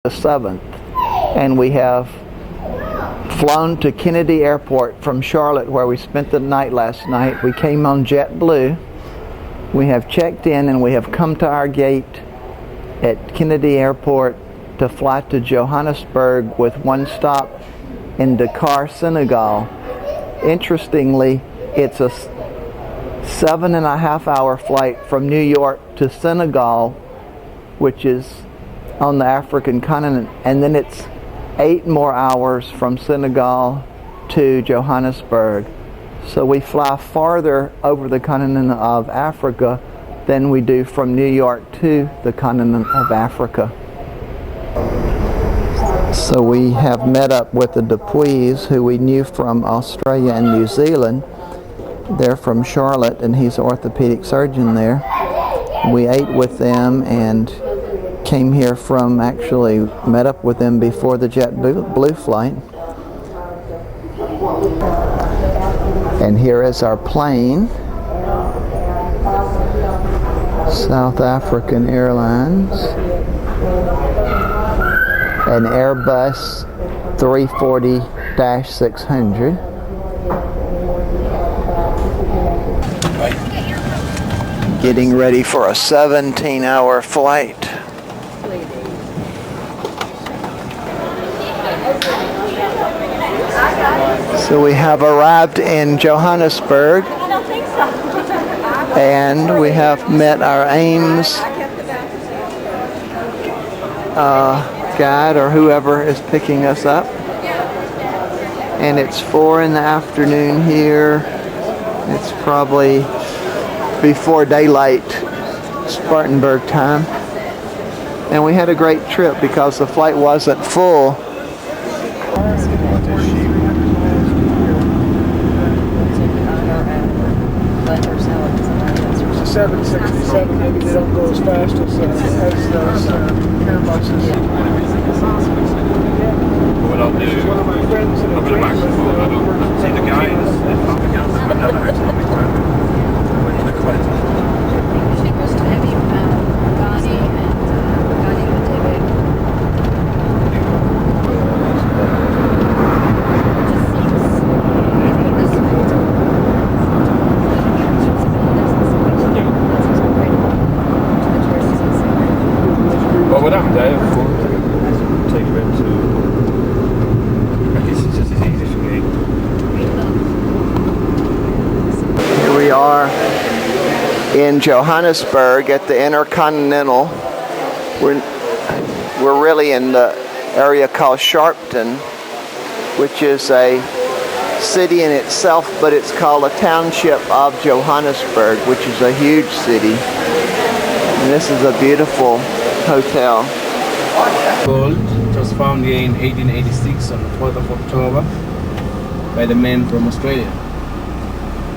the 7th, and we have flown to Kennedy Airport from Charlotte, where we spent the night last night. We came on JetBlue. We have checked in and we have come to our gate at Kennedy Airport to fly to Johannesburg with one stop in Dakar, Senegal. Interestingly, it's a 7.5 hour flight from New York to Senegal, which is on the African continent, and then it's 8 more hours from Senegal to Johannesburg. So we fly farther over the continent of Africa than we do from New York to the continent of Africa. So we have met up with the Dupuis, who we knew from Australia and New Zealand. They're from Charlotte, and he's an orthopedic surgeon there. We ate with them and came here from, actually met up with them before the JetBlue flight. And here is our plane. South African Airlines. An Airbus 340-600. Getting ready for a 17-hour flight. So we have arrived in Johannesburg, and we have met our AIMS guide, or whoever is picking us up. And it's 4 in the afternoon here. It's probably before daylight Spartanburg time. And we had a great trip because the flight wasn't full. 767, maybe they don't go as fast as those Airbuses. What I'll do, One of my friends in a I'll go back and forth. I don't see the guys. I've never actually been to the quest. She goes to heavy Ghani and Ghani Matebe. Well, what happened there, of course, take her into, I guess it's just as easy for me. Here we are in Johannesburg at the Intercontinental. We're really in the area called Sharpton, which is a city in itself, but it's called a township of Johannesburg, which is a huge city. And this is a beautiful hotel. Gold. It was found here in 1886 on the 4th of October by the man from Australia.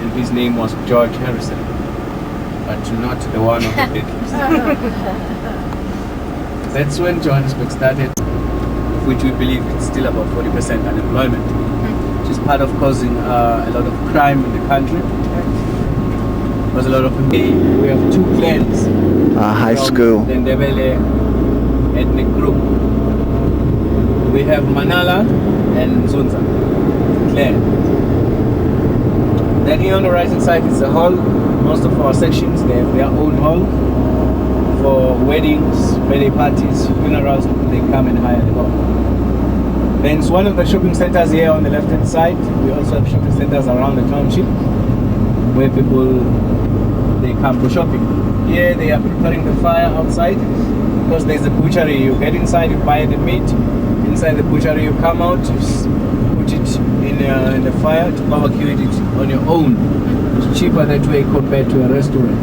And his name was George Harrison, but not the one of the Beatles. That's when Johannesburg started, which we believe it's still about 40% unemployment, which is part of causing a lot of crime in the country. There's a lot of people. We have 2 clans. High school. The Ndebele ethnic group. We have Manala and Zunza clan. Then here on the right hand side is the hall. Most of our sections, they have their own hall. For weddings, birthday parties, funerals, they come and hire the hall. Then it's one of the shopping centers here on the left hand side. We also have shopping centers around the township where people, they come for shopping. Here they are preparing the fire outside because there's a butchery. You get inside, you buy the meat. Inside the butchery, you come out, you put it in the fire to barbecue it on your own. It's cheaper that way compared to a restaurant.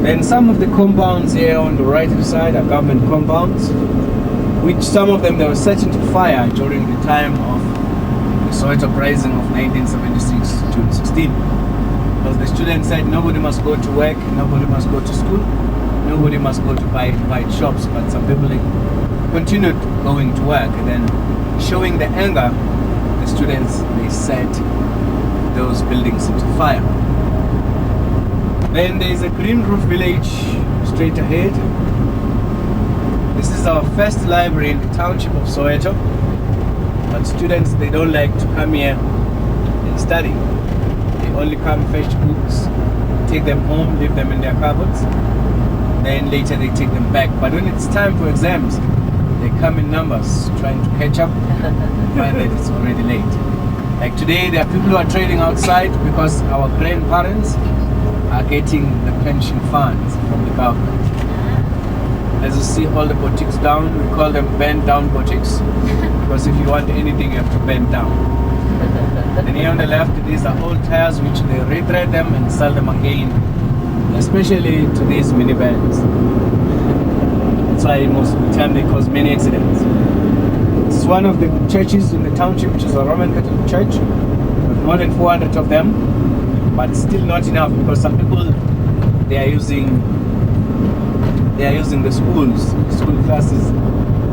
Then some of the compounds here on the right hand side are government compounds, which some of them they were set into fire during the time of the Soweto uprising of 1976 to 16. Because the students said nobody must go to work, nobody must go to school, nobody must go to buy shops, but some people continued going to work, and then showing the anger, the students, they set those buildings into fire. Then there is a green roof village straight ahead. The This is our first library in the township of Soweto. But students, they don't like to come here and study. They only come, fetch books, take them home, leave them in their cupboards. Then later they take them back. But when it's time for exams, they come in numbers, trying to catch up, and find that it's already late. Like today, there are people who are trading outside because our grandparents are getting the pension funds from the government. As you see all the boutiques down, we call them bend down boutiques, because if you want anything, you have to bend down. And here on the left, these are old tires which they retread them and sell them again, especially to these minivans. That's why most of the time they cause many accidents. It's one of the churches in the township, which is a Roman Catholic church, with more than 400 of them, but still not enough, because some people, they are using the school classes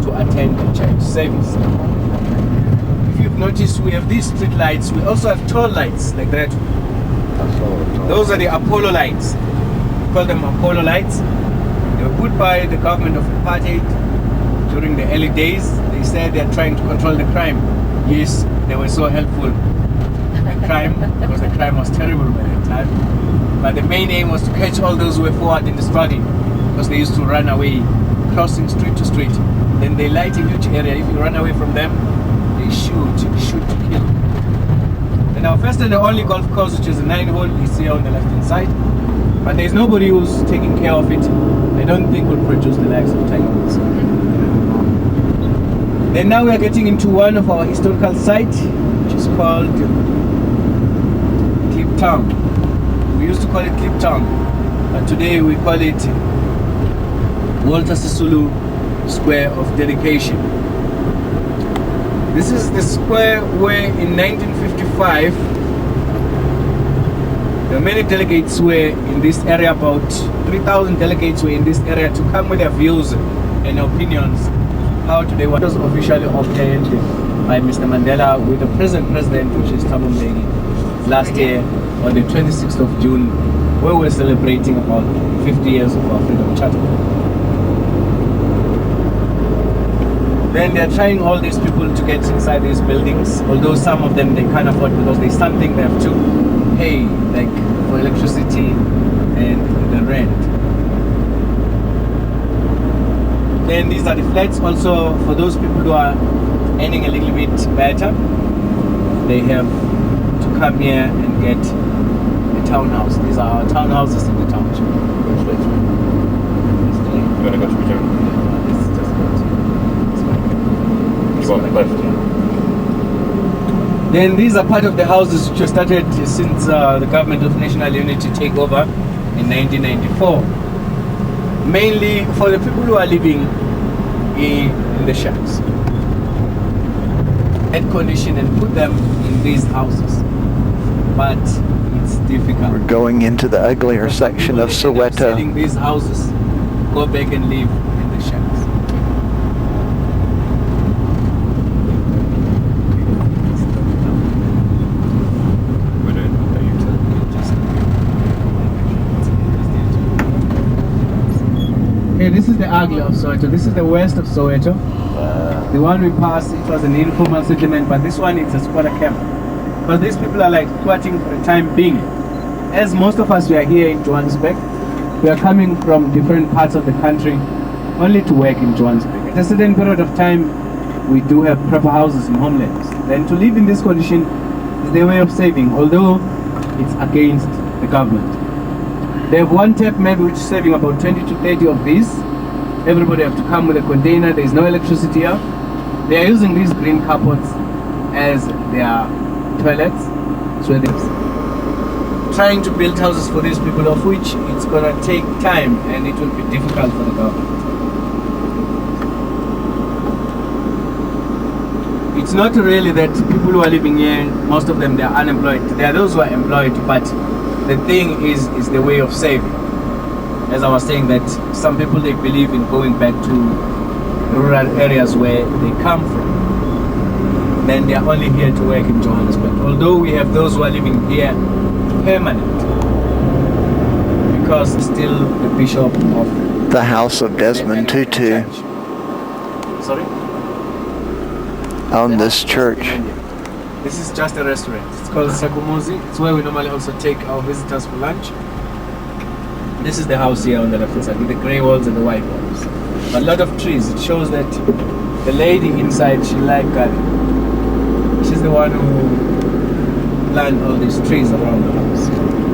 to attend the church service. If you've noticed, we have these street lights. We also have toll lights like that. Those are the Apollo lights. We call them Apollo lights. They were put by the government of apartheid during the early days. They said they are trying to control the crime. Yes, they were so helpful. The crime, because the crime was terrible by that time. But the main aim was to catch all those who were forward in the struggle, because they used to run away, crossing street to street. Then they light a huge area. If you run away from them, they shoot to kill. And our first and the only golf course, which is a 9-hole, is here on the left-hand side. But there's nobody who's taking care of it. I don't think we'll produce the likes of Tiger Woods. Then now we are getting into one of our historical sites, which is called Clip Town. We used to call it Clip Town, but today we call it Walter Sisulu Square of Dedication. This is the square where in 1955 there were many delegates were in this area. About 3,000 delegates were in this area to come with their views and opinions how today was officially obtained by Mr. Mandela with the present president, which is Thabo Mbeki, last year on the 26th of June, where we're celebrating about 50 years of our Freedom Charter. Then they're trying all these people to get inside these buildings, although some of them they can't afford, because there's something they have to pay, like for electricity and the rent. Then these are the flats also for those people who are earning a little bit better. They have to come here and get a townhouse. These are our townhouses in the township. You're going to go to return? This is just You want left? Then these are part of the houses which were started since the government of national unity take over in 1994. Mainly for the people who are living in the shacks. Air condition and put them in these houses. But it's difficult. We're going into the uglier section of Soweto. Selling these houses, go back and live in the shacks. This is the ugly of Soweto. This is the west of Soweto. The one we passed, it was an informal settlement, but this one is a squatter camp. Because these people are like squatting for the time being. As most of us, we are here in Johannesburg. We are coming from different parts of the country only to work in Johannesburg. At a certain period of time, we do have proper houses in homelands. Then to live in this condition is their way of saving, although it's against the government. They have one tap maybe which is saving about 20 to 30 of these. Everybody have to come with a container. There is no electricity here. They are using these green carpets as their toilets. So they're trying to build houses for these people, of which it's going to take time and it will be difficult for the government. It's not really that people who are living here, most of them, they are unemployed. There are those who are employed, but the thing is the way of saving. As I was saying, that some people, they believe in going back to rural areas where they come from. Then they are only here to work in Johannesburg. Although we have those who are living here permanent, because still the bishop of The house of Desmond Tutu. Church. Sorry? On this church. This is just a restaurant. It's called Sakumuzi. It's where we normally also take our visitors for lunch. This is the house here on the left side with the grey walls and the white walls. A lot of trees. It shows that the lady inside, she liked gardening. She's the one who planted all these trees around the house.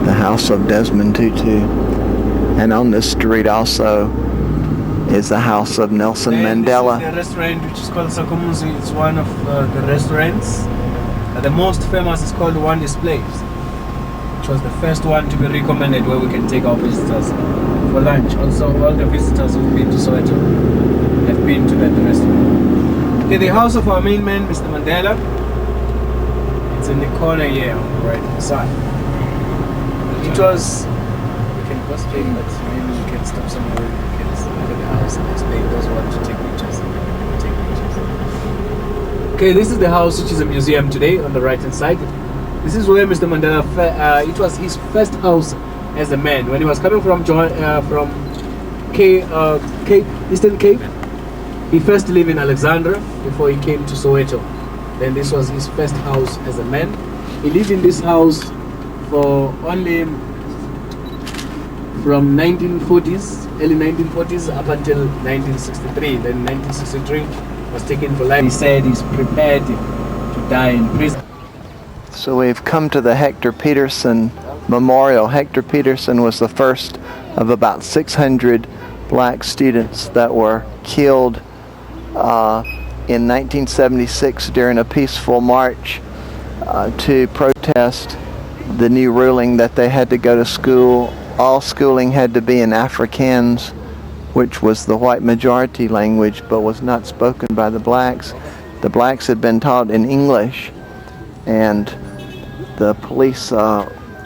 The house of Desmond Tutu. And on this street also is the house of Nelson Mandela. This is the restaurant which is called Sakumuzi. It's one of the restaurants. The most famous is called One Displays, which was the first one to be recommended where we can take our visitors for lunch. Also, all the visitors who've been to Soweto have been to that restaurant. Okay, the house of our main man, Mr. Mandela, it's in the corner here on the right hand side. It was, we can go straight, but maybe we can stop somewhere where we can look at the house and explain those who want to take pictures. Take pictures. Okay, this is the house which is a museum today on the right hand side. This is where Mr. Mandela, it was his first house as a man. When he was coming from Eastern Cape, he first lived in Alexandra before he came to Soweto. Then this was his first house as a man. He lived in this house for only from 1940s, early 1940s up until 1963. Then 1963 was taken for life. He said he's prepared to die in prison. So we've come to the Hector Peterson Memorial. Hector Peterson was the first of about 600 black students that were killed in 1976 during a peaceful march to protest the new ruling that they had to go to school. All schooling had to be in Afrikaans, which was the white majority language but was not spoken by the blacks. The blacks had been taught in English, and the police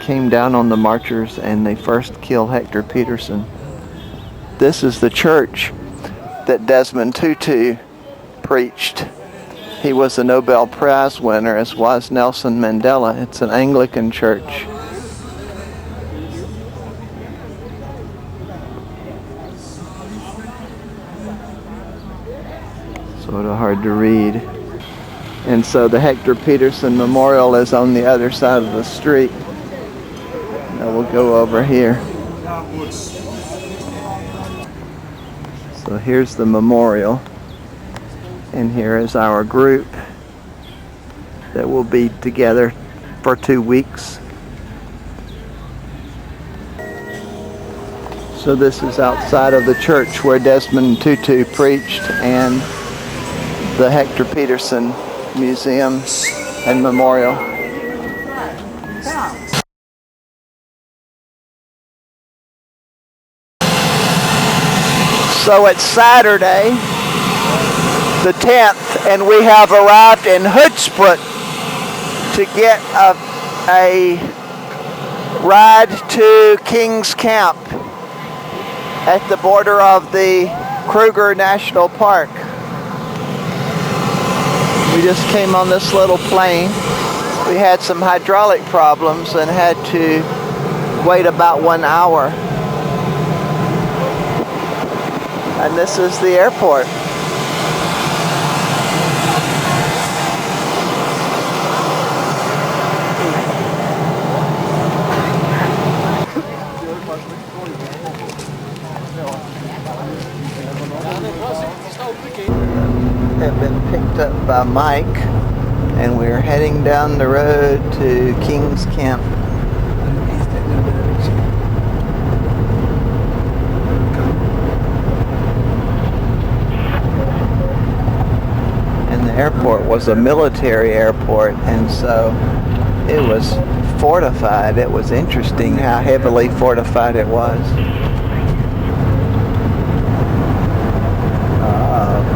came down on the marchers and they first killed Hector Peterson. This is the church that Desmond Tutu preached. He was a Nobel Prize winner, as was Nelson Mandela. It's an Anglican church. Sort of hard to read. And so the Hector Peterson Memorial is on the other side of the street. Now we'll go over here. So here's the memorial. And here is our group that will be together for 2 weeks. So this is outside of the church where Desmond Tutu preached, and the Hector Peterson Museum and Memorial. So it's Saturday, the 10th, and we have arrived in Hoedspruit to get a ride to King's Camp at the border of the Kruger National Park. We just came on this little plane. We had some hydraulic problems and had to wait about 1 hour. And this is the airport. Have been picked up by Mike, and we're heading down the road to King's Camp. And the airport was a military airport, and so it was fortified. It was interesting how heavily fortified it was.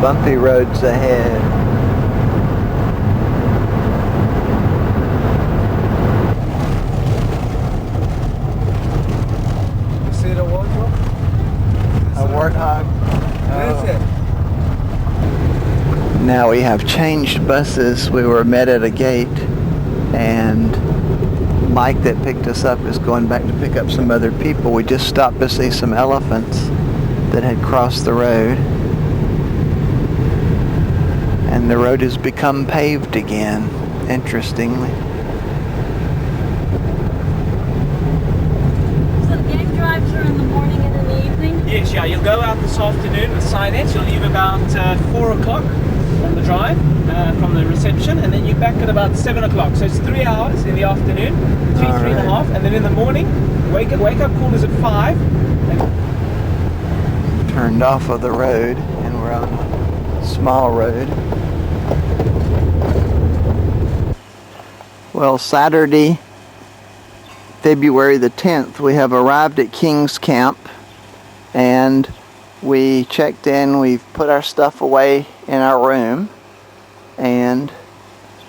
Bumpy roads ahead. You see the wardrobe? A warthog. That's it. Now we have changed buses. We were met at a gate, and Mike that picked us up is going back to pick up some other people. We just stopped to see some elephants that had crossed the road. And the road has become paved again, interestingly. So the game drives are in the morning and in the evening? Yes, yeah, you'll go out this afternoon with Sinet. You'll leave about 4 o'clock on the drive from the reception, and then you're back at about 7 o'clock. So it's 3 hours in the afternoon, three and a half, and then in the morning, wake up call is at 5. Turned off of the road and we're on a small road. Well, Saturday, February the 10th, we have arrived at King's Camp and we checked in, we've put our stuff away in our room, and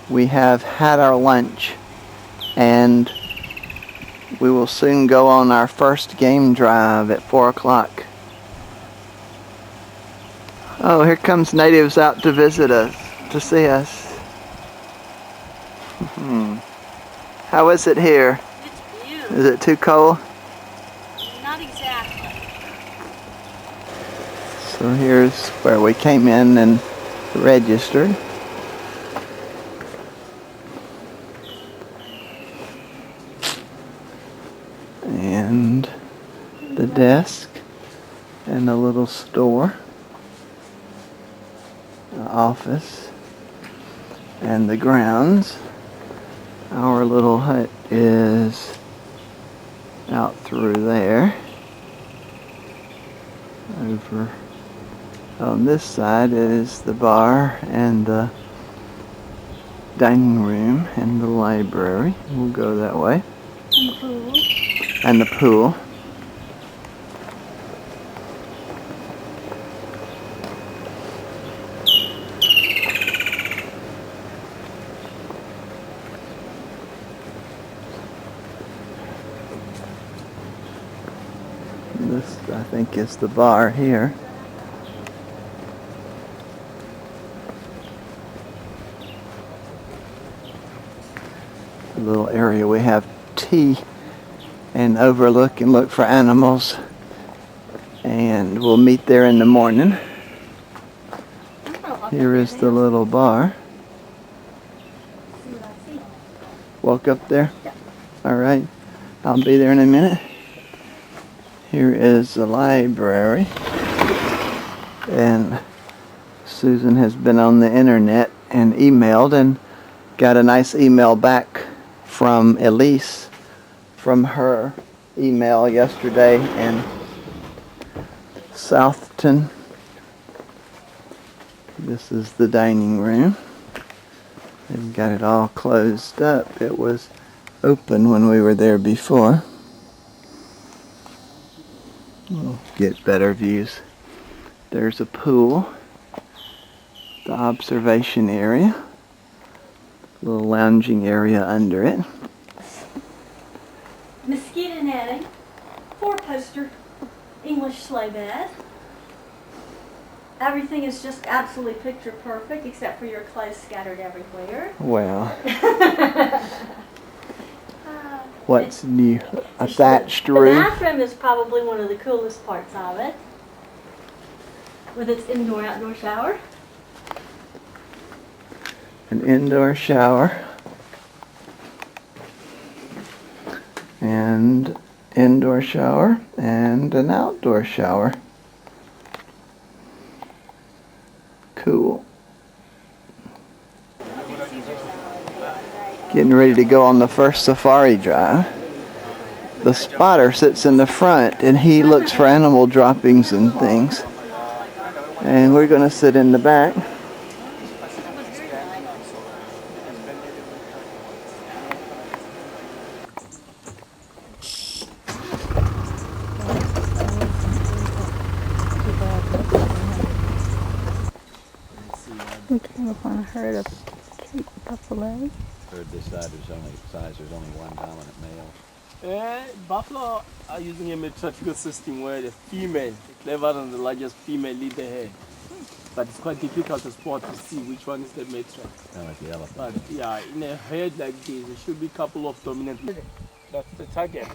we have had our lunch, and we will soon go on our first game drive at 4 o'clock. Oh, here comes natives out to visit us, to see us. How is it here? It's beautiful. Is it too cold? Not exactly. So here's where we came in and registered. And the desk and a little store, the office, and the grounds. Our little hut is out through there. Over on this side is the bar and the dining room and the library. We'll go that way. And the pool. And the pool. This, I think, is the bar here. A little area we have tea and overlook and look for animals, and we'll meet there in the morning. Here is the little bar. Walk up there? All right, I'll be there in a minute. Here is the library, and Susan has been on the internet and emailed and got a nice email back from Elise from her email yesterday in Soweto. This is the dining room. They've got it all closed up. It was open when we were there before. We'll get better views. There's a pool, the observation area, a little lounging area under it. Mosquito netting, 4-poster English sleigh bed. Everything is just absolutely picture perfect except for your clothes scattered everywhere. Well, what's new? A thatched The roof. bathroom is probably one of the coolest parts of it, with its indoor-outdoor shower. An indoor shower. And indoor shower and an outdoor shower. Cool. Getting ready to go on the first safari drive. The spotter sits in the front and he looks for animal droppings and things. And we're going to sit in the back. We came upon a herd of Cape buffalo. Heard this side there's only one dominant male. Buffalo are using a matriarchal system where the female, the clever and the largest female, lead the herd. But it's quite difficult to spot to see which one is the matriarch. Kind of like the elephant. But yeah, in a herd like this, there should be a couple of dominant. That's the target.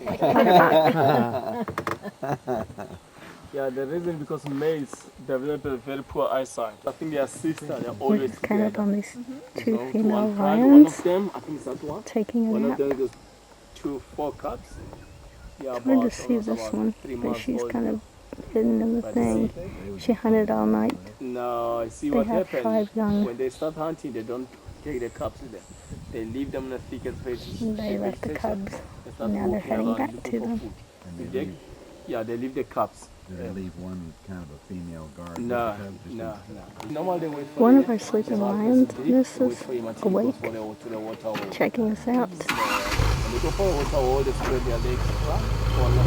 Yeah, the reason because males develop a very poor eyesight. I think their sister, they're We're always just kind of together. on these You two know, to female one side, one lions of them, I think it's that one. taking a One of nap. them goes 4 cubs. Yeah, It's hard to about see almost this about one, 3 but months she's old. kind of hidden in the But thing. She hunted all night. No, see They what have happens 5 young. when they start hunting. They don't take the cubs with them. They leave them in the thicket And they left the cubs. They start And now they're walking heading around back looking to for them. food. And If they they- leave, yeah, they leave the cubs. do they leave one kind of a female guard? No, with the cub? Just no, leave- no. Normally they wait for One him. of our sleeping They lions, deep, this they wait is for him until he awake, goes to the water hole. checking us out. When they go for the water hole, they spread their legs for them.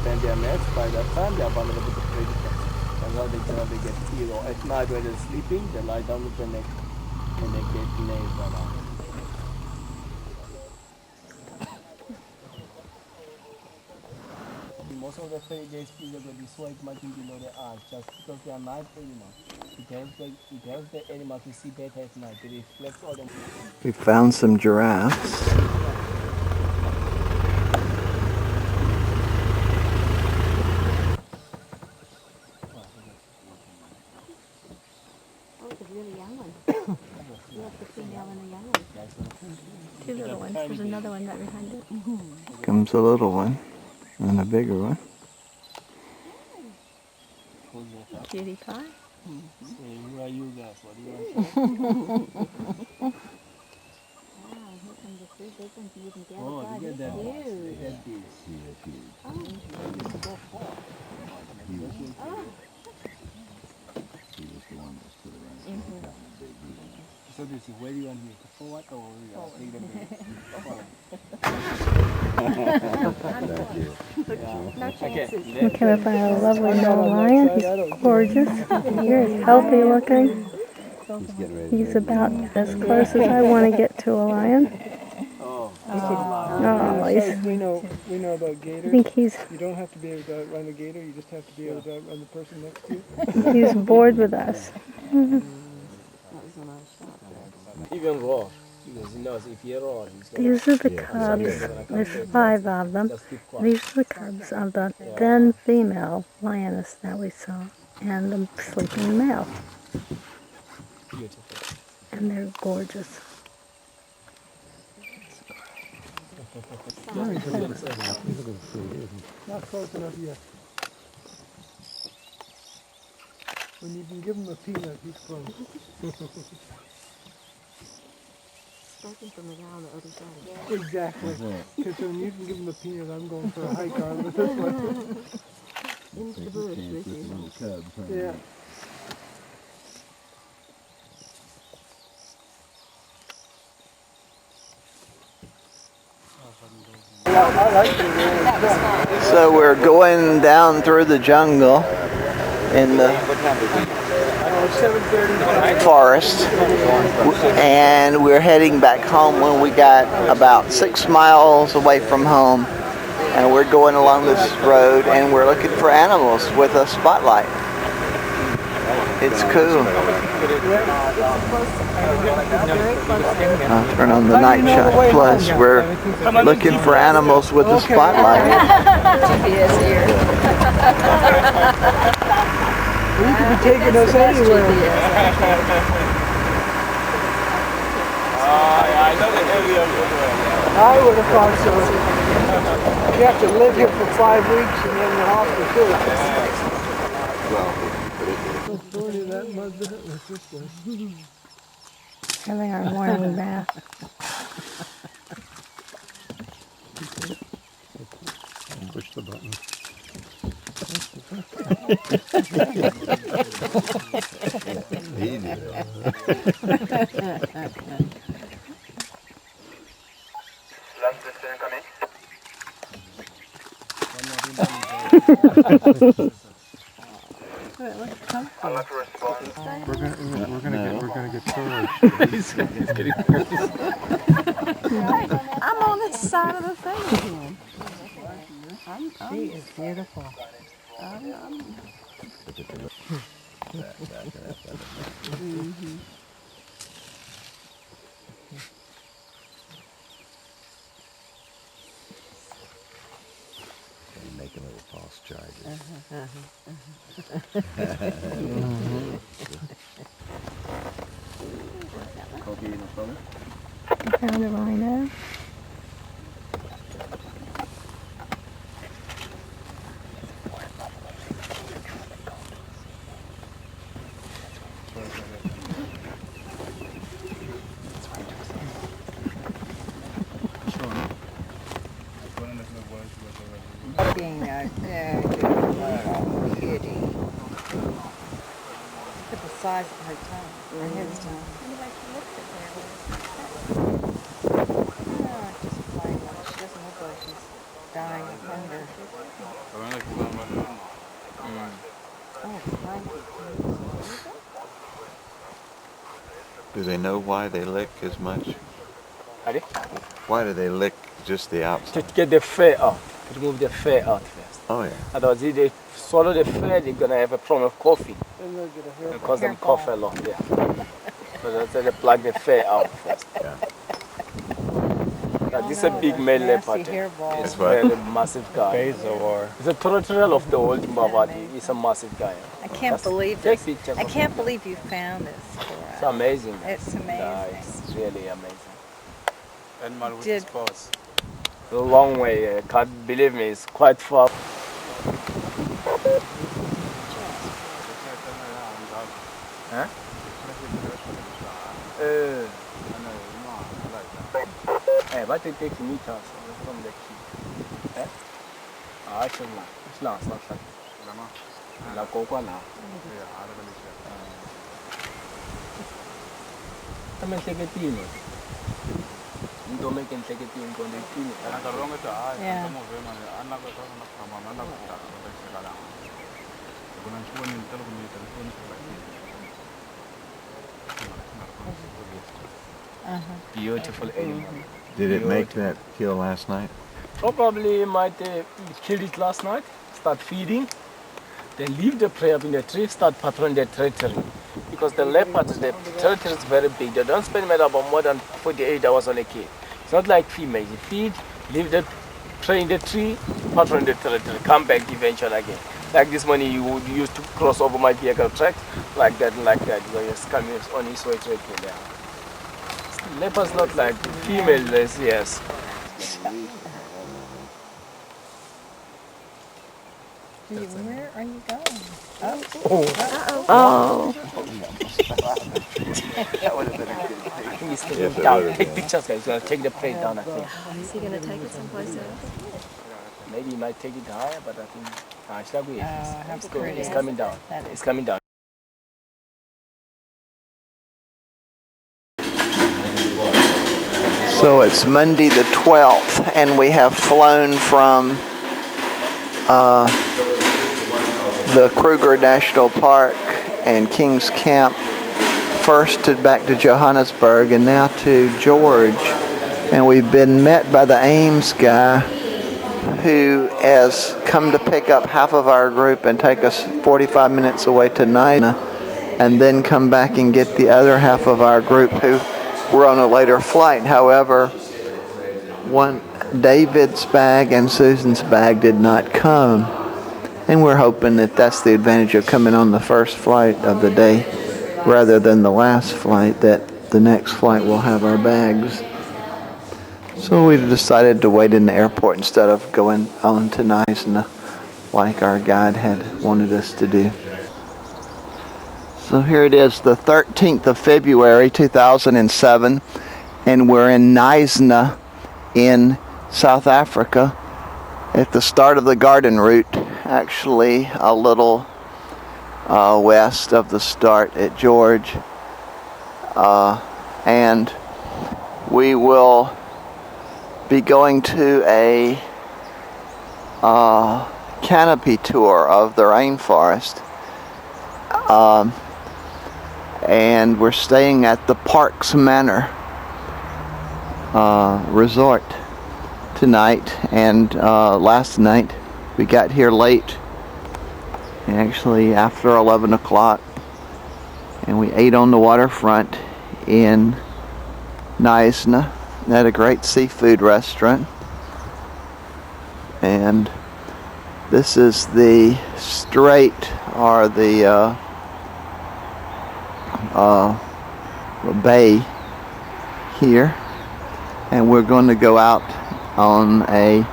Then their nest. By that time, they are vulnerable to predators. That's how they generally get killed. Or at night when they're sleeping, they lie down with their neck and they get nailed around. Most of the fairy species will be white marking below the eyes just because they are night animals. It helps the animal to see better at night. It reflects all the. We found some giraffes. Oh, it's a really young one. Look, the female and the young one. 2 little ones. There's another one right behind it. Comes a little one and a bigger one. Cutie pie. Who are you guys? What do you want? Wow, here comes the 3 big ones you can get. Oh, God, look at it's that. huge. Look at this. He is huge. He was the one that stood around and kind of big. He was So this is where do you want me to forward or take the No chances. We came up on a lovely male lion. He's gorgeous. He's healthy looking. He's getting ready to He's make about as close as I want to get to a lion. Oh, Oh, he's, We know about I gators. think he's You don't have to be able to outrun the gator. You just have to be able to outrun the person next to you. he's bored with us. even raw. Because he knows if you're raw, he's gonna These are the cubs. There's 5 of them. just keep quiet. These are the cubs of the then female lioness that we saw, and the sleeping male. Beautiful. And they're gorgeous. Not close enough yet. When you can give him a peanut, he's close. Spoken from the guy on the other side. Exactly. Because when you can give him a peanut, I'm going for a hike on with this one. Into the a bush chance with with the you. little cubs. Huh? Yeah. So we're going down through the jungle in the forest, and we're heading back home when we got about 6 miles away from home, and we're going along this road and we're looking for animals with a spotlight. It's cool. I'll turn on the night shot. Plus, we're looking for animals with a spotlight. GPS here. You could be taking us anywhere. I know the area. I would have thought so. You have to live here for 5 weeks and then the hospital. Going in that mud that was this way. Having our morning bath. Push the button. Easy. We're gonna get charged. I'm on this side of the thing again. She is beautiful. making little false charges. Okay, no problem. I found a rhino. Being a kitty. Look at the size of her tongue, or his tongue. Oh, just plain like she doesn't look like she's dying of hunger. Oh, cranky. Do they know why they lick as much? Ready? Why do they lick just the To outside? get the fur out, to remove the fur out first. Oh yeah. Otherwise, if they swallow the fur, they're gonna have a problem of coughing. And they'll get a hair. It cause them cough a lot. Yeah. So that's why they plug the fur out first. Yeah. This is a big male leopard. It's That's a what- very massive guy. It's a territorial of the old Mbabadi. He's a massive guy. I can't believe Take this. pictures I of can't him. believe you found this for It's us. amazing. It's amazing. Yeah, it's really amazing. Animal with Did- spores. A long way. Can't believe me. It's quite far. Huh? But it takes meters from the key. Eh? Actually, it's not. La coca now. Também tem que ter. Então me tem que ter quando tem. Yeah. Beautiful animal. Did it make that kill last night? Probably might killed it last night, start feeding, then leave the prey up in the tree, start patrolling the territory. Because the leopards, the territory is very big. They don't spend about more than 48 hours on a cage. It's not like females. You feed, leave the prey in the tree, patrol the territory, come back eventually again. Like this morning, you would use to cross over my vehicle tracks, like that, where he's coming on his way to it there. Leopards not like females, yes. Where are you going? Oh. That would have been a good thing. I think he's taking Yes, it it down. would have Take been. pictures, guys. He's going to take the prey down, I think. Is he going to take it someplace else? Maybe he might take it higher, but I think it's not good. how It's good. pretty. It's coming down. That is- It's coming down. So it's Monday the 12th, and we have flown from the Kruger National Park and King's Camp first back to Johannesburg and now to George. And we've been met by the Ames guy who has come to pick up half of our group and take us 45 minutes away to Nysna, and then come back and get the other half of our group who were on a later flight. However, David's bag and Susan's bag did not come, and we're hoping that that's the advantage of coming on the first flight of the day rather than the last flight, that the next flight will have our bags. So we decided to wait in the airport instead of going on to Nysna like our guide had wanted us to do. So here it is, the 13th of February 2007, and we're in Nysna in South Africa at the start of the garden route, actually a little west of the start at George. And we will be going to a canopy tour of the rainforest. And we're staying at the Parks Manor resort tonight, and last night we got here late, actually after 11 o'clock, and we ate on the waterfront in Nysna at a great seafood restaurant, and This is the strait, or the bay here, and we're going to go out on a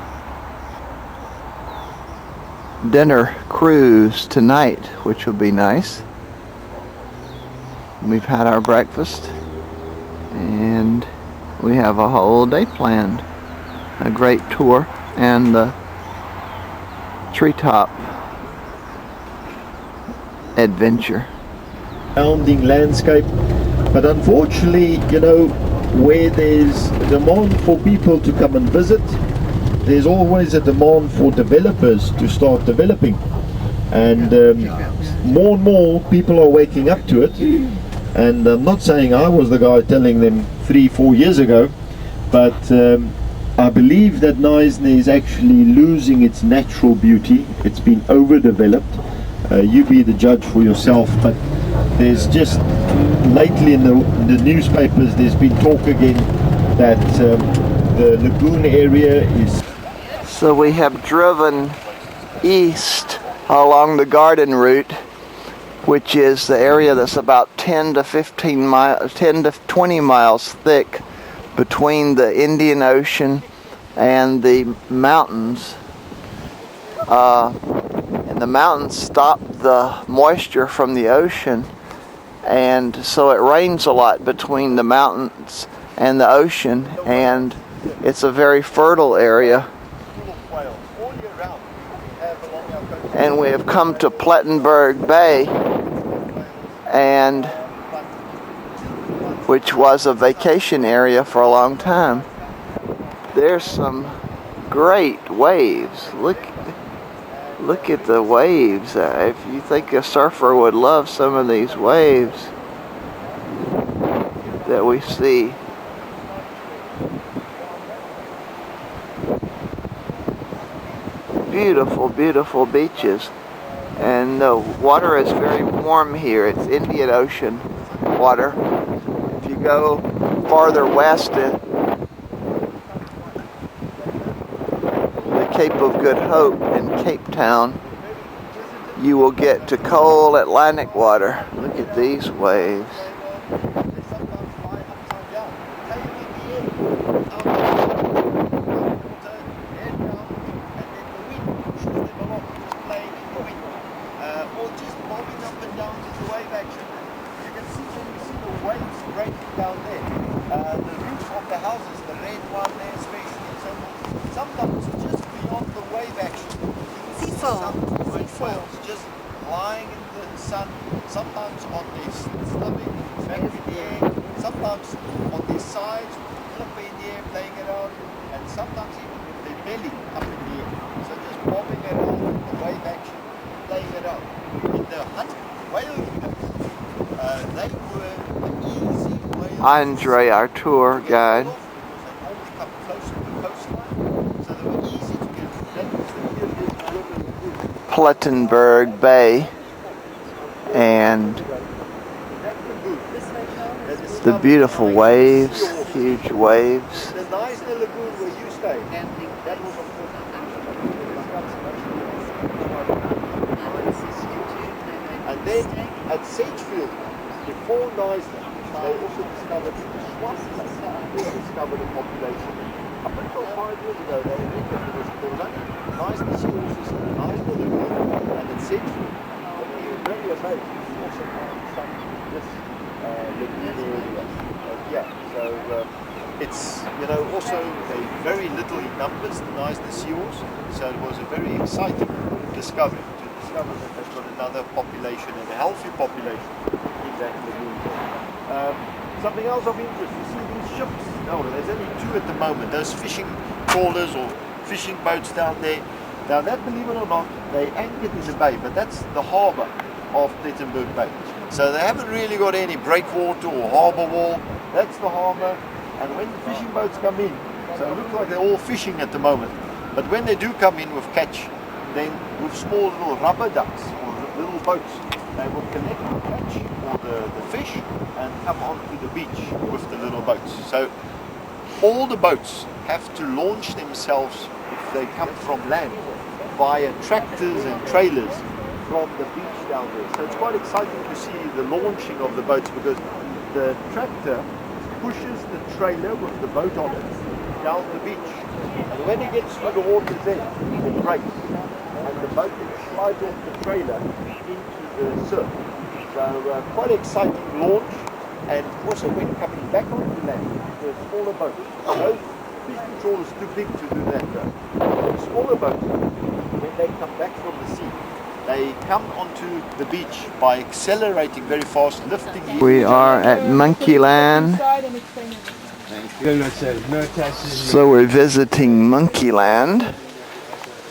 dinner cruise tonight, which will be nice. We've had our breakfast and we have a whole day planned. A great tour and the treetop adventure. Surrounding landscape, but unfortunately, you know, where there's a demand for people to come and visit, there's always a demand for developers to start developing, and more and more people are waking up to it. And I'm not saying I was the guy telling them 3-4 years ago, but I believe that Nysna is actually losing its natural beauty. It's been overdeveloped. You be the judge for yourself, but there's just lately in the newspapers there's been talk again that the lagoon area is... So we have driven east along the garden route, which is the area that's about 10 to 20 miles thick between the Indian Ocean and the mountains. And the mountains stop the moisture from the ocean, and so it rains a lot between the mountains and the ocean, and it's a very fertile area. And we have come to Plettenberg Bay, and which was a vacation area for a long time. There's some great waves. Look at the waves. If you think a surfer would love some of these waves that we see. Beautiful, beautiful beaches. And the water is very warm here. It's Indian Ocean water. If you go farther west to the Cape of Good Hope in Cape Town, you will get to cold Atlantic water. Look at these waves. Just lying in the sun, sometimes on their stomach, back in the air, sometimes on their sides, flip in the air, playing around, and sometimes even with their belly up in the air. So just bobbing around, the wave action, playing around. In the whale units, they were easy whales. Andre, our tour guide. Plettenberg Bay, and the beautiful waves, huge waves. The Nysna lagoon where you stayed, that was of course. And then at Sedgefield, before Nysna, they also discovered they discovered a population. Up until 5 years ago, they reckoned there was only Nysna seals, Nysna lagoon, and at Sedgefield. But we were very amazed. We also found this lagoon area. Yeah, so it's, you know, also very little in numbers, the Nysna seals. So it was a very exciting discovery to discover that they've got another population, and a healthy population in that lagoon. Something else of interest, you see these ships. No, there's only 2 at the moment. Those fishing trawlers or fishing boats down there. Now that, believe it or not, they anchored in the bay, but that's the harbour of Plettenberg Bay. So they haven't really got any breakwater or harbour wall. That's the harbour. And when the fishing boats come in, so it looks like they're all fishing at the moment. But when they do come in with catch, then with small little rubber ducks or little boats, they will connect the catch or the fish and come onto the beach with the little boats. So all the boats have to launch themselves if they come from land. via tractors and trailers from the beach down there. So it's quite exciting to see the launching of the boats, because the tractor pushes the trailer with the boat on it down the beach. And when it gets through the water's edge, it breaks. And the boat then slides off the trailer into the surf. So quite exciting launch. And also when coming back onto land, the smaller boats. Those big trawlers too big to do that though. The smaller boats, when they come back from the sea, they come onto the beach by accelerating very fast, lifting. We are at Monkey Land. So we're visiting Monkey Land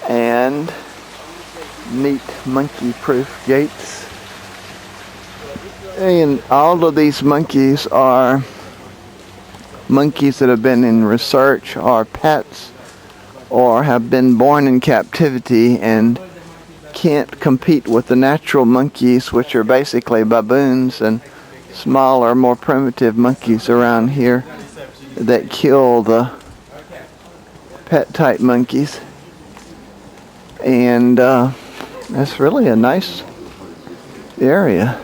and neat monkey-proof gates. And all of these monkeys are monkeys that have been in research or pets or have been born in captivity and can't compete with the natural monkeys, which are basically baboons and smaller, more primitive monkeys around here that kill the pet type monkeys. And that's really a nice area.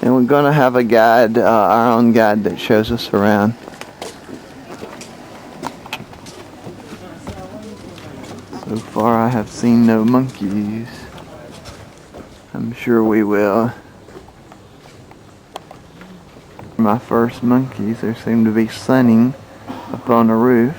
And we're going to have a guide, our own guide, that shows us around. So far I have seen no monkeys. I'm sure we will. My first monkeys, they seem to be sunning up on the roof.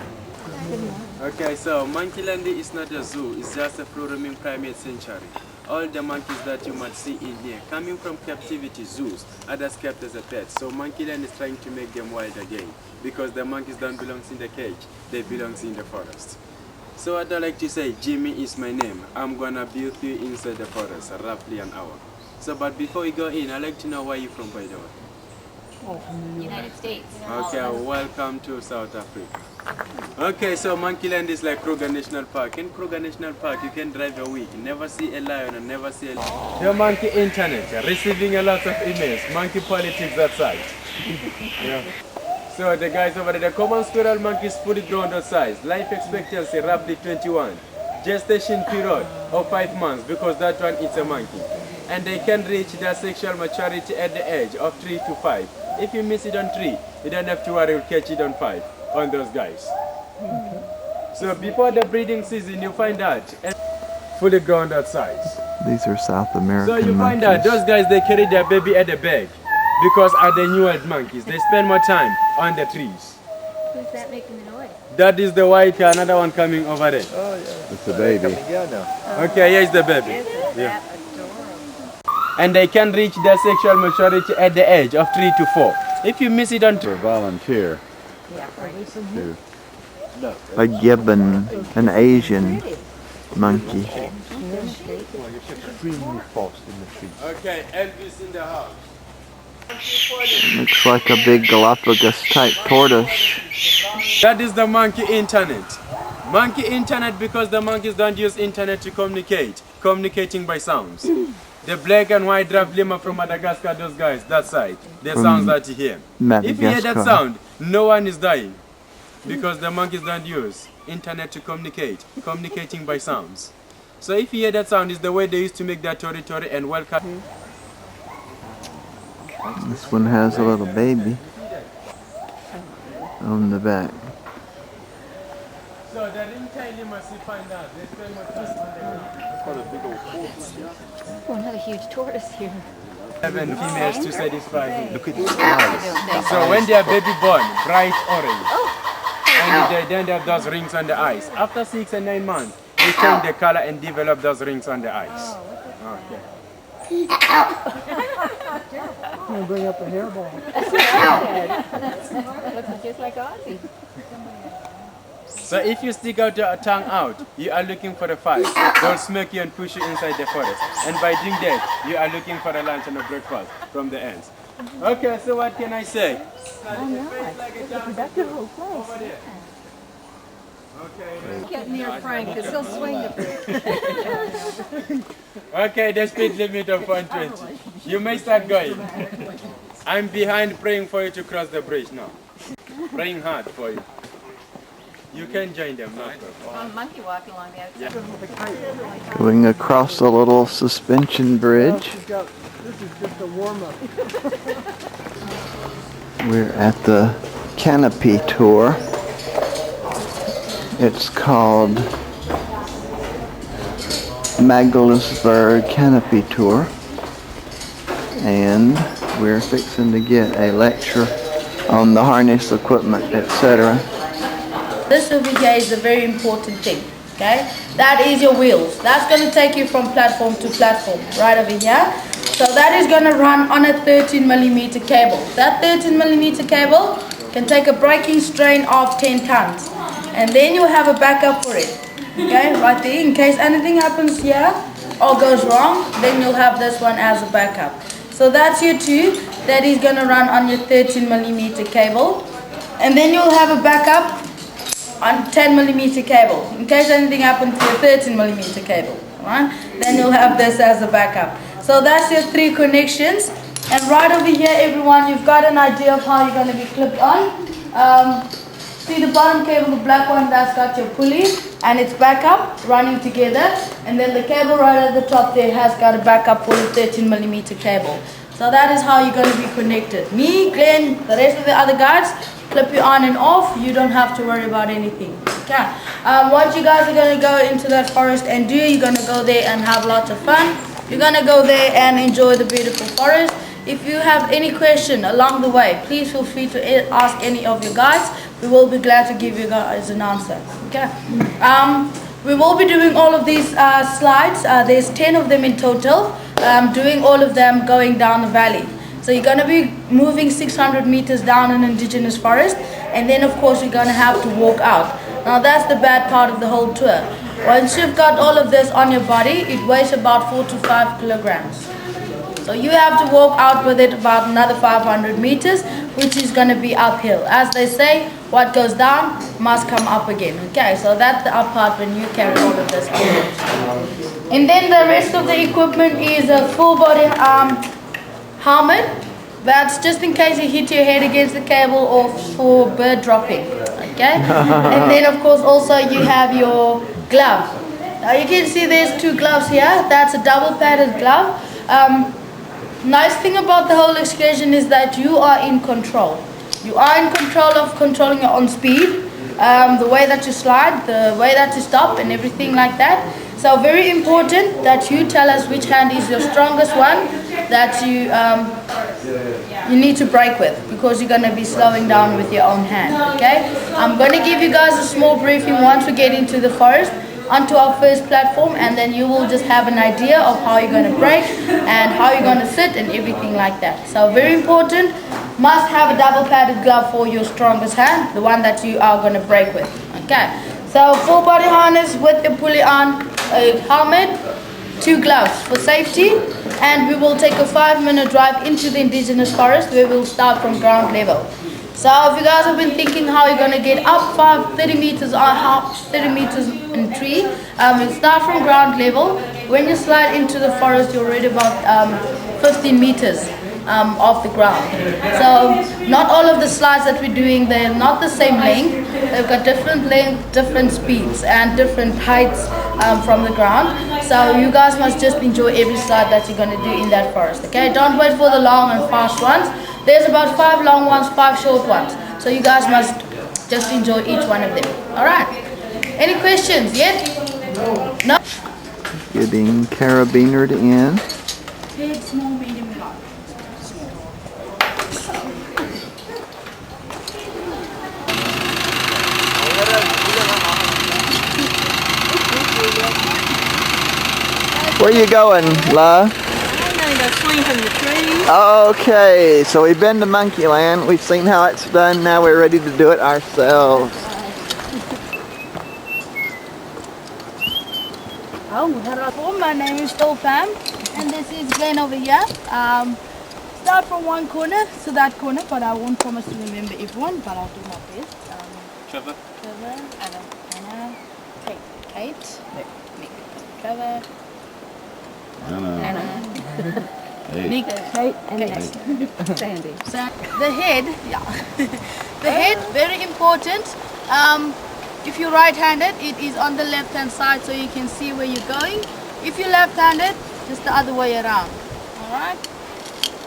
Okay, so Monkey Land is not a zoo, it's just a free-roaming primate sanctuary. All the monkeys that you might see in here coming from captivity zoos, others kept as a pet. So Monkey Land is trying to make them wild again, because the monkeys don't belong in the cage, they belong in the forest. So I'd like to say, Jimmy is my name. I'm gonna be with you inside the forest, roughly an hour. So, but before we go in, I'd like to know where you're from, by the way. United States. Okay, welcome to South Africa. Okay, so Monkey Land is like Kruger National Park. In Kruger National Park, you can drive a week, never see a lion and never see a lion. The monkey internet, receiving a lot of emails, monkey politics outside. Yeah. So the guys over there, the common squirrel monkey is fully grown out size, life expectancy roughly 21, gestation period of 5 months, because that one is a monkey. And they can reach their sexual maturity at the age of 3 to 5. If you miss it on 3, you don't have to worry, you'll catch it on 5, on those guys. So before the breeding season, you find out, and fully grown out size. These are South American So you find monkeys. out, those guys, they carry their baby at the back, because are the new world monkeys. They spend more time on the trees. Who's that making the noise? That is the white, another one coming over there. Oh yeah. It's the baby. Okay, here's the baby. Yeah. And they can reach their sexual maturity at the age of 3 to 4. If you miss it on For a volunteer. To A gibbon, an Asian monkey. Extremely fast in the trees. Okay, Elvis in the house. Looks like a big Galapagos type tortoise. That is the monkey internet. Monkey internet, because the monkeys don't use internet to communicate, communicating by sounds. The black and white draft lemur from Madagascar, those guys, that side, the sounds that you hear. If you hear that sound, no one is dying, because the monkeys don't use internet to communicate, communicating by sounds. So if you hear that sound, it's the way they used to make their territory and welcome. This one has a little baby on the back. So the ring-tailed lemurs, you find out, they spend more time on the ground. Quite a big old tortoise. Oh, another huge tortoise here. 7 females to satisfy him. Look at his eyes. So when they are baby born, bright orange, and they then have those rings on the eyes. After 6 and 9 months, they change the color and develop those rings on the eyes. Okay. I'm going to bring up a hairball. That looks just like Ozzy. So if you stick out your tongue out, you are looking for a fight. They'll smack you and push you inside the forest. And by doing that, you are looking for a lunch and a breakfast from the ants. Okay, so what can I say? Oh no, it's a productive little place. Okay. Get near Frank, because he'll swing the bit. Okay, the speed limit of 120. You may start going. I'm behind praying for you to cross the bridge now. Praying hard for you. You can join them, right? Monkey walking along the outside. Going across a little suspension bridge. This is just a warm-up. We're at the canopy tour. It's called Magdalensburg Canopy Tour. And we're fixing to get a lecture on the harness equipment, etc. This over here is a very important thing, okay? That is your wheels. That's going to take you from platform to platform, right over here. So that is going to run on a 13mm cable. That 13mm cable can take a braking strain of 10 tons. And then you'll have a backup for it, okay? Right there, in case anything happens here or goes wrong, then you'll have this one as a backup. So that's your two that is going to run on your 13mm cable. And then you'll have a backup on 10mm cable in case anything happens to your 13mm cable, right? Then you'll have this as a backup. So that's your three connections. And right over here, everyone, you've got an idea of how you're going to be clipped on. See the bottom cable, the black one, that's got your pulley and its backup running together. And then the cable right at the top there has got a backup for the 13mm cable. So that is how you're going to be connected. Me, Glenn, the rest of the other guys, clip you on and off. You don't have to worry about anything. Okay. What you guys are going to go into that forest and do, you're going to go there and have lots of fun. You're going to go there and enjoy the beautiful forest. If you have any question along the way, please feel free to ask any of your guides. We will be glad to give you guys an answer. Okay. We will be doing all of these slides. There's 10 of them in total. Doing all of them going down the valley. So you're going to be moving 600 meters down an indigenous forest, and then of course you're going to have to walk out. Now that's the bad part of the whole tour. Once you've got all of this on your body, it weighs about 4 to 5 kilograms. So you have to walk out with it about another 500 meters, which is going to be uphill. As they say, what goes down must come up again. Okay, so that's the up part when you carry all of this on. And then the rest of the equipment is a full body helmet. That's just in case you hit your head against the cable or for bird dropping. Okay, and then of course also you have your glove. Now you can see there's two gloves here. That's a double padded glove. Nice thing about the whole excursion is that you are in control. You are in control of controlling your own speed, the way that you slide, the way that you stop and everything like that. So very important that you tell us which hand is your strongest one that you need to brake with, because you're going to be slowing down with your own hand. Okay, I'm going to give you guys a small briefing once we get into the forest, onto our first platform, and then you will just have an idea of how you're going to brake and how you're going to sit and everything like that. So very important, must have a double padded glove for your strongest hand, the one that you are going to brake with. Okay, so full body harness with your pulley on, a helmet, two gloves for safety, and we will take a 5-minute drive into the indigenous forest where we'll start from ground level. So if you guys have been thinking how you're going to get up 30 meters in tree, we'll start from ground level. When you slide into the forest, you're already about 15 meters off the ground. So not all of the slides that we're doing, they're not the same length. They've got different length, different speeds and different heights from the ground. So you guys must just enjoy every slide that you're going to do in that forest. Okay, don't wait for the long and fast ones. There's about 5 long ones, 5 short ones. So you guys must just enjoy each one of them. Alright. Any questions yet? No? Getting carabinered in. Big, small, medium, large. Where you going, love? I'm going to go swing from the trees. Okay, so we've been to Monkey Land. We've seen how it's done. Now we're ready to do it ourselves. Oh, my name is Pam, and this is Glenn over here. Start from one corner to that corner, but I won't promise to remember everyone, but I'll do my best. Trevor, Anna, Kate, Nick, Trevor, Anna, Nick, Kate, and Sandy. So the head, the head, very important. If you're right-handed, it is on the left-hand side so you can see where you're going. If you're left-handed, just the other way around. Alright?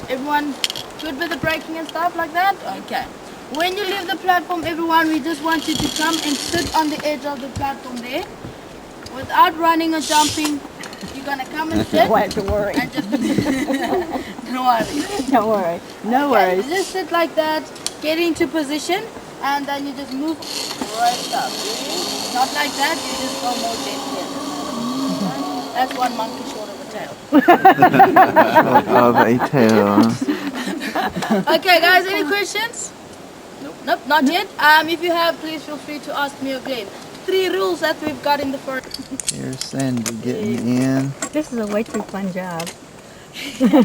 Everyone good with the braking and stuff like that? Okay. When you leave the platform, everyone, we just want you to come and sit on the edge of the platform there. Without running or jumping, you're going to come and sit. Don't have to worry. And just don't worry. Don't worry. No Okay, worries. just sit like that, get into position, and then you just move right up. Not like that, you just go more gently. That's one monkey short of a tail. Of a tail. Okay guys, any questions? Nope, not yet. If you have, please feel free to ask me again. 3 rules that we've got in the first. Here's Sandy getting in. This is a way too fun job. Yep, we're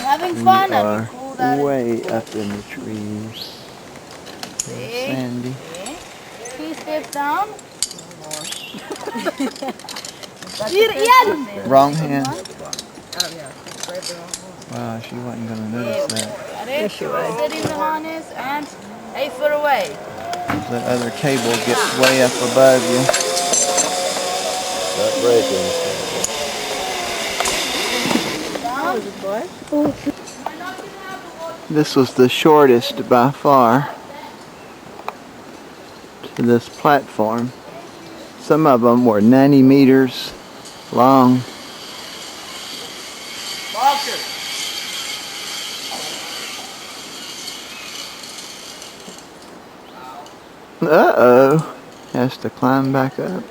having fun. We are Cool that way up in the trees. There's Sandy. 3 steps down. Here, Ian! Wrong hand. Wow, she wasn't going to notice that. Yes, she was. Sit in the harness and hey for away. The other cable gets way up above you. That braking. This was the shortest by far to this platform. Some of them were 90 meters long. Uh-oh. Has to climb back up.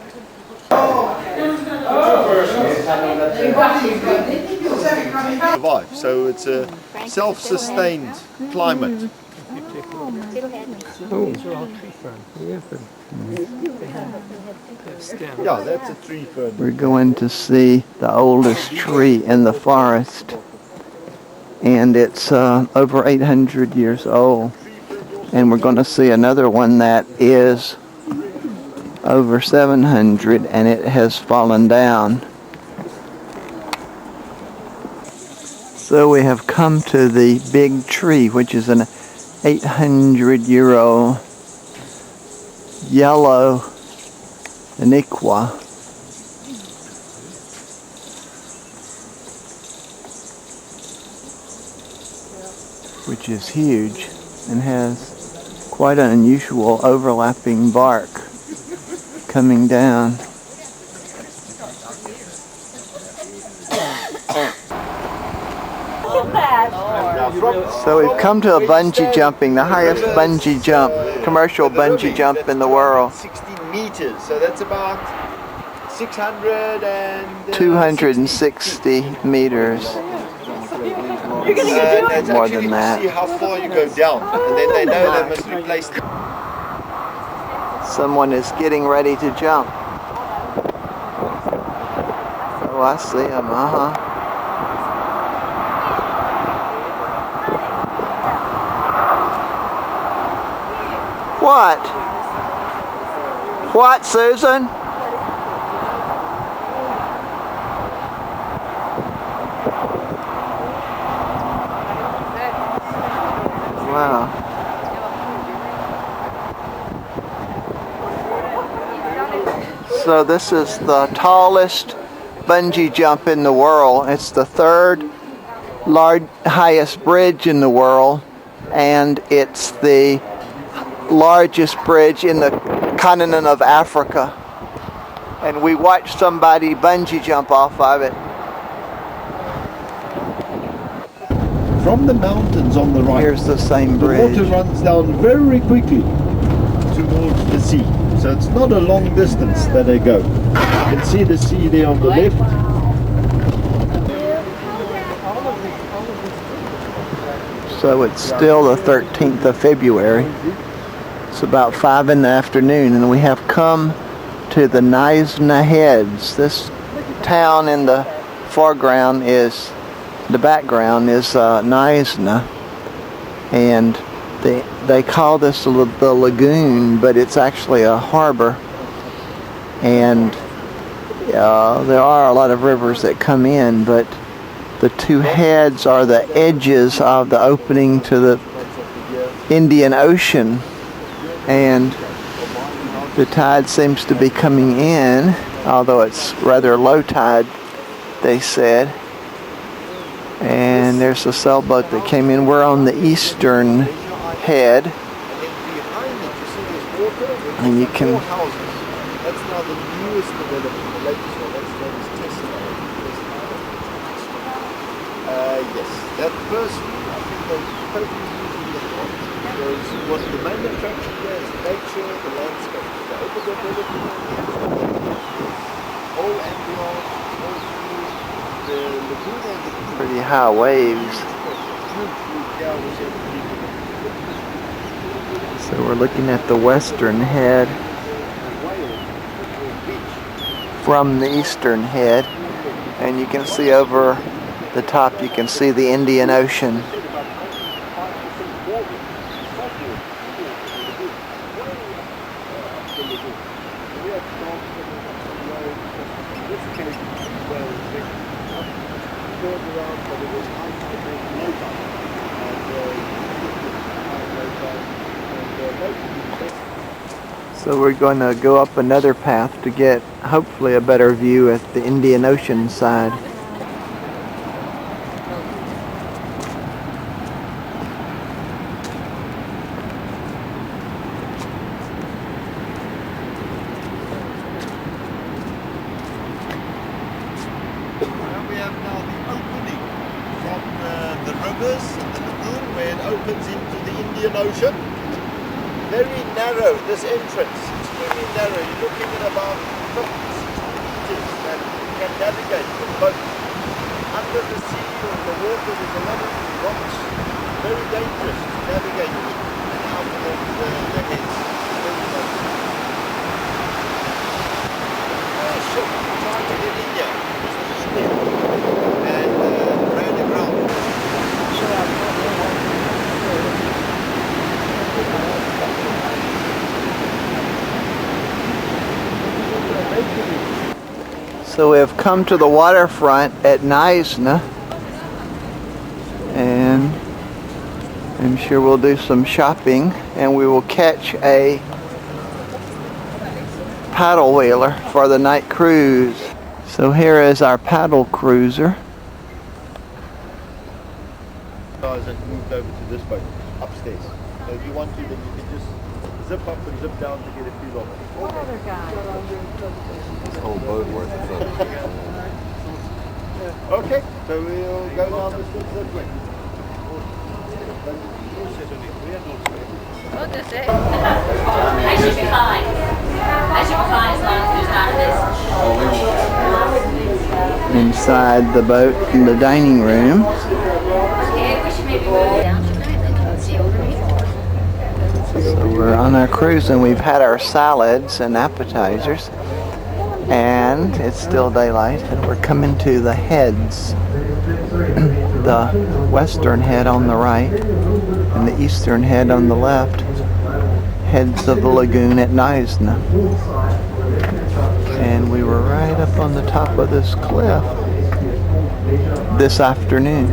Survive. So it's a self-sustained climate. Yeah, that's a tree fern. We're going to see the oldest tree in the forest. And it's over 800 years old. And we're going to see another one that is over 700 and it has fallen down. So we have come to the big tree, which is an 800-year-old yellow iniqua. Which is huge and has quite an unusual overlapping bark coming down. So we've come to a bungee jumping, the highest bungee jump, commercial bungee jump in the world. 16 meters, so that's about 260 meters. That's more actually than that. To see how far you go down, and then they know they must replace. Someone is getting ready to jump. Oh, I see him. What? What, Susan? Wow. So this is the tallest bungee jump in the world. It's the third highest bridge in the world, and it's the largest bridge in the continent of Africa. And we watched somebody bungee jump off of it. From the mountains on the right, here's the same the bridge. water runs down very quickly towards the sea. So it's not a long distance that they go. You can see the sea there on the left. So it's still the 13th of February. It's about 5 in the afternoon, and we have come to the Nysna Heads. This town in the foreground is, the background is Nysna, and they call this the lagoon, but it's actually a harbor. And there are a lot of rivers that come in, but the two heads are the edges of the opening to the Indian Ocean. and the tide seems to be coming in, although it's rather low tide, they said. And there's a sailboat that came in. We're on the eastern head, and you can. That's now the newest development, the latest one. That's known as Tesla. Yes, that first one, I think they're totally using that one. Because what the main attraction there is nature, the landscape. The overdevelopment, whole ambient, whole view, the lagoon and the pool. Pretty high waves. So we're looking at the western head from the eastern head, and you can see over the top, you can see the Indian Ocean. So we're going to go up another path to get hopefully a better view at the Indian Ocean side. We have now the opening from the rivers and the lagoon where it opens into the Indian Ocean. Very narrow, this entrance, extremely narrow. You're looking at about 50, 60 meters that you can navigate with boat. Under the sea or the water there's a lot of rocks, very dangerous to navigate with, and out of the heads. Very dangerous. Ship trying to get in here. This was a ship and ran around. So we have come to the waterfront at Nysna, and I'm sure we'll do some shopping, and we will catch a paddle wheeler for the night cruise. So here is our paddle cruiser. Guys that moved over to this boat upstairs. So if you want to, then you can just zip up and zip down to get a feel of it. This whole boat worth of fun. Okay, so we'll go down this way. What does it? I should be fine. I should be fine as long as there's not this. Inside the boat in the dining room. Okay, we should maybe move down tonight and see over here. So we're on our cruise, and we've had our salads and appetizers, and it's still daylight, and we're coming to the heads. The western head on the right and the eastern head on the left, heads of the lagoon at Nysna. And we were right up on the top of this cliff this afternoon.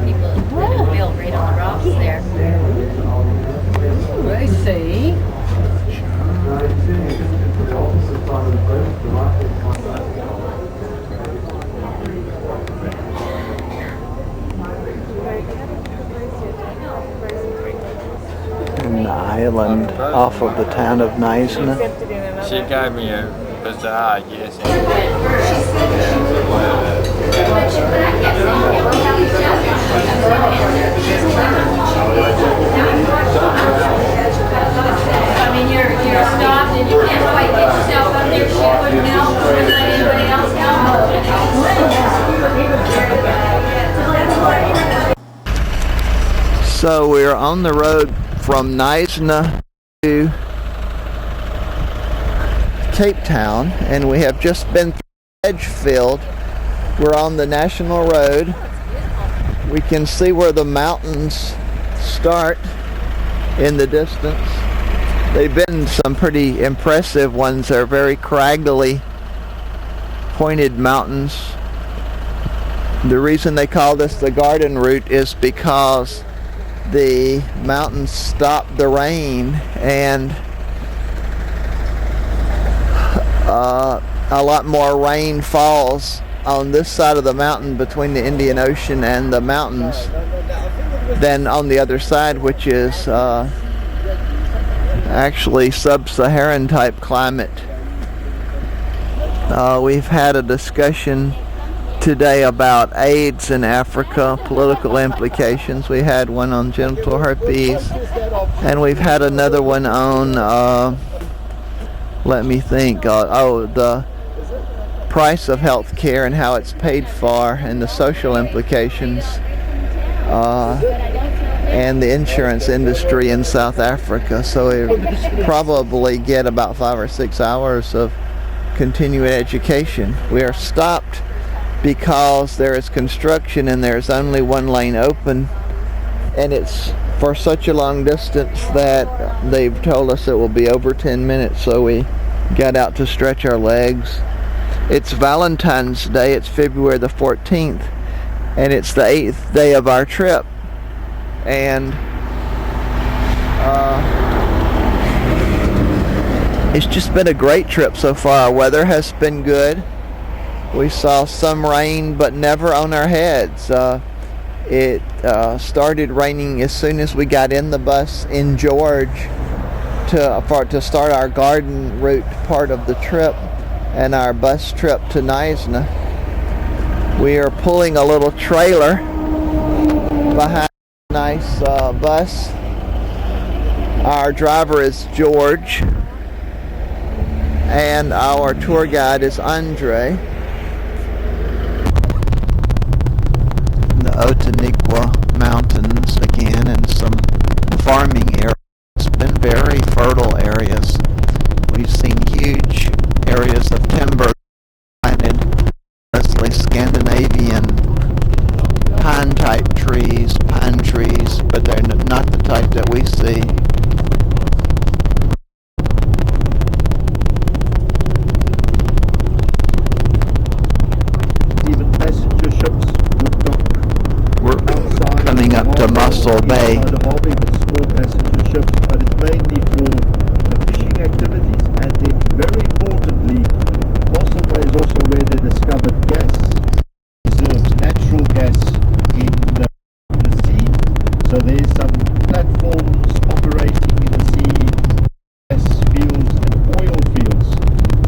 People build right on the rocks there. I see. And the island off of the town of Nysna. She gave me a bizarre yes. I mean, you're stopped and you can't quite get yourself up there. She wouldn't know. Wouldn't let anybody else know. So we're on the road from Nysna to Cape Town, and we have just been through Edgefield. We're on the National Road. We can see where the mountains start in the distance. They've been some pretty impressive ones. They're very craggly, pointed mountains. The reason they call this the garden route is because the mountains stop the rain, and a lot more rain falls on this side of the mountain between the Indian Ocean and the mountains than on the other side, which is actually sub-Saharan type climate. We've had a discussion today about AIDS in Africa, political implications. We had one on genital herpes, and we've had another one on let me think, the price of health care and how it's paid for, and the social implications, and the insurance industry in South Africa. So we probably get about 5 or 6 hours of continuing education. We are stopped because there is construction and there's only one lane open, and it's for such a long distance that they've told us it will be over 10 minutes, so we got out to stretch our legs. It's Valentine's Day. It's February the 14th, and it's the 8th day of our trip, and it's just been a great trip so far. Our weather has been good. We saw some rain, but never on our heads. It started raining as soon as we got in the bus in George to start our garden route part of the trip and our bus trip to Nysna. We are pulling a little trailer behind a nice bus. Our driver is George, and our tour guide is Andre. The Otaniqua Mountains again, and some farming areas. It's been very fertile areas. We've seen huge areas of timber planted, mostly Scandinavian pine-type trees, pine trees, but they're not the type that we see. Even passenger ships would dock. We're coming up to Mossel Bay. The harbor with small passenger ships, but it's mainly for fishing activities, and then very importantly, Mossel Bay is also where they discovered gas reserves, natural gas in the sea. So there's some platforms operating in the sea, gas fields and oil fields.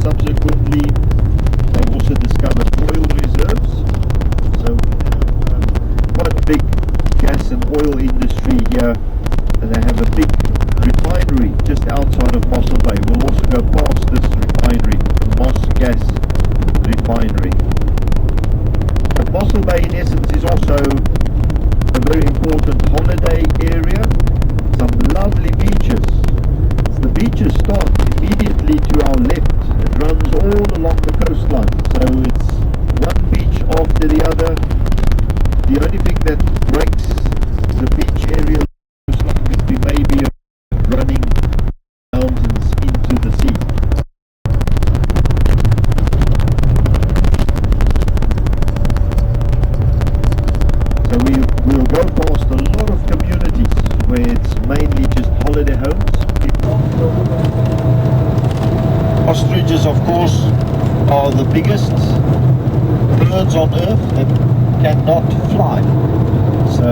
Subsequently, they also discovered oil reserves. So quite a big gas and oil industry here, and they have a big refinery just outside of Mossel Bay. We'll also go past this refinery, the Moss Gas Refinery. But Mossel Bay in essence is also a very important holiday area. Some lovely beaches. The beaches start immediately to our left. It runs all along the coastline. So it's one beach after the other. The only thing that breaks the beach area would be maybe running mountains into the sea. So we'll go past a lot of communities where it's mainly just holiday homes. Ostriches, of course, are the biggest birds on earth that cannot fly. So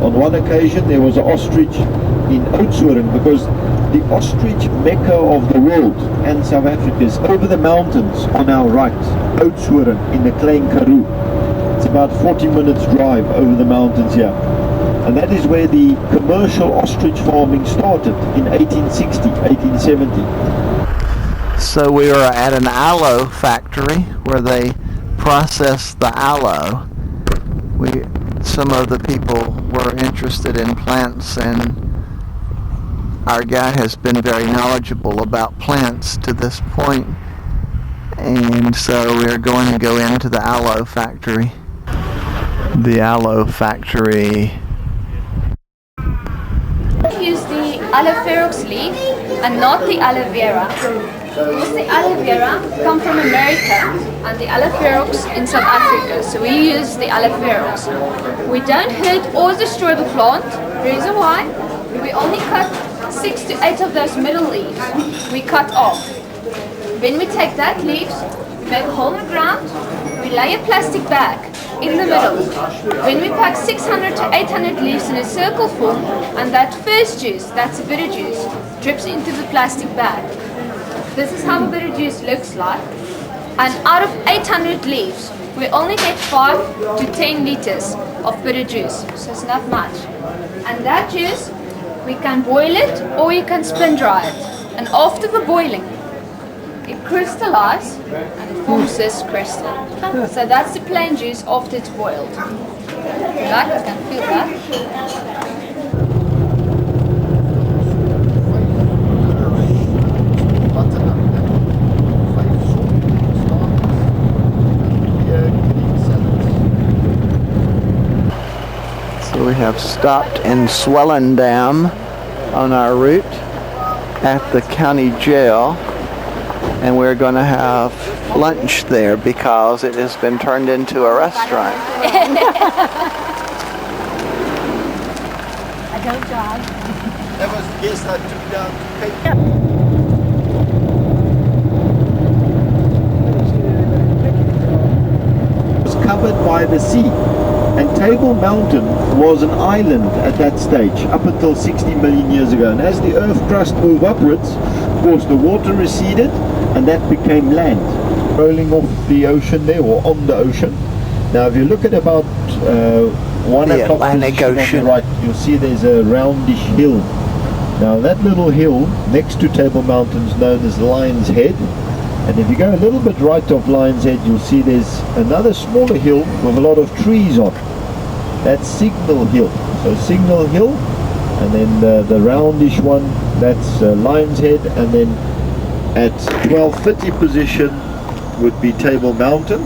on one occasion there was an ostrich in Oudtshoorn, because the ostrich mecca of the world and South Africa is over the mountains on our right, Oudtshoorn in the Klein Karoo. It's about 40 minutes drive over the mountains here, and that is where the commercial ostrich farming started in 1860, 1870. So we were at an aloe factory where they process the aloe. Some of the people were interested in plants, and our guy has been very knowledgeable about plants to this point, and so we're going to go into the aloe factory. The aloe factory. Use the aloe ferox leaf and not the aloe vera. Because the aloe vera come from America and the aloe ferox in South Africa, so we use the aloe ferox. We don't hurt or destroy the plant. Reason why? We only cut 6 to 8 of those middle leaves. We cut off. When we take that leaves, we make a hole in the ground, we lay a plastic bag in the middle. When we pack 600 to 800 leaves in a circle form, and that first juice, that's bitter juice, drips into the plastic bag. This is how the bitter juice looks like. And out of 800 leaves, we only get 5 to 10 liters of bitter juice, so it's not much. And that juice, we can boil it or you can spin dry it. And after the boiling, it crystallizes and it forms this crystal. So that's the plain juice after it's boiled. If you like, you can feel that. So we have stopped in Swellendam on our route at the county jail, and we're going to have lunch there because it has been turned into a restaurant. I don't drive. That was the guest I took down to Cape. Was covered by the sea, and Table Mountain was an island at that stage up until 60 million years ago. And as the earth crust moved upwards, of course the water receded and that became land, rolling off the ocean there, or on the ocean. Now if you look at about 1 The o'clock Atlantic position on Ocean. the right, you'll see there's a roundish hill. Now that little hill next to Table Mountain is known as Lion's Head. And if you go a little bit right of Lion's Head, you'll see there's another smaller hill with a lot of trees on. That's Signal Hill. So Signal Hill, and then the roundish one, that's Lion's Head, and then at 12:30 position would be Table Mountain.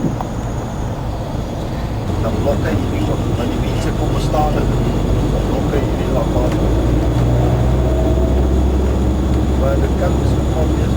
Dan blokke hierdie op, want die mense kom staan en blokke hierdie lakbaar. Maar de kant is gekomen.